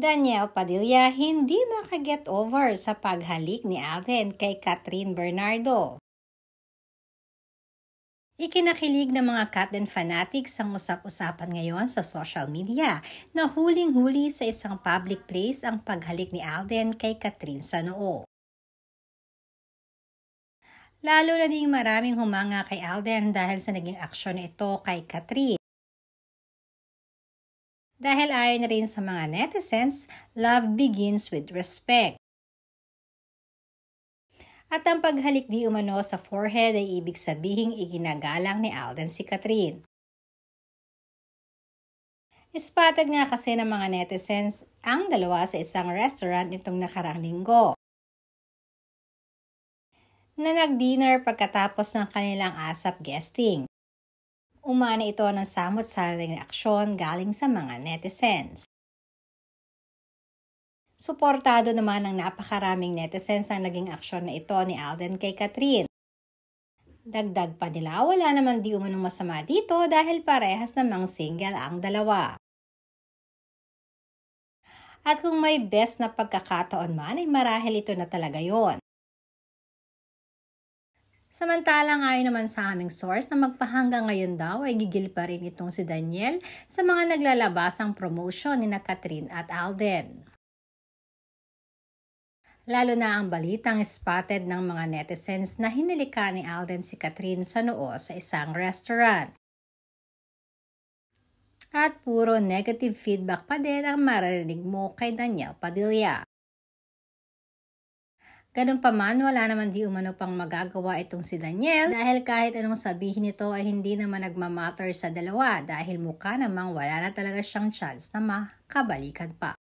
Daniel Padilla hindi makaget over sa paghalik ni Alden kay Catherine Bernardo. Ikinakilig ng mga Catden fanatics ang usap-usapan ngayon sa social media na huling-huli sa isang public place ang paghalik ni Alden kay Catherine sa noo. Lalo na ding maraming humanga kay Alden dahil sa naging aksyon ito kay Catherine. Dahil ayon na rin sa mga netizens, love begins with respect. At ang paghalik di umano sa forehead ay ibig sabihing iginagalang ni Alden si Catherine. Spotted nga kasi ng mga netizens ang dalawa sa isang restaurant nitong nakaraang linggo, na nag-dinner pagkatapos ng kanilang ASAP guesting. Umani ito ng samot-saring reaksyon galing sa mga netizens. Suportado naman ng napakaraming netizens ang naging aksyon na ito ni Alden kay Catherine. Dagdag pa nila, wala naman di umanong masama dito dahil parehas namang single ang dalawa. At kung may best na pagkakataon man ay marahil ito na talaga yon. Samantalang ayon naman sa aming source na magpahanggang ngayon daw ay gigil pa rin itong si Daniel sa mga naglalabasang promotion ni na Catherine at Alden. Lalo na ang balitang spotted ng mga netizens na hinilika ni Alden si Catherine sa noo sa isang restaurant. At puro negative feedback pa din ang maririnig mo kay Daniel Padilla. Ganun pa man, wala naman di umano pang magagawa itong si Daniel dahil kahit anong sabihin nito ay hindi naman nagmamatter sa dalawa dahil mukha namang wala na talaga siyang chance na makabalikan pa.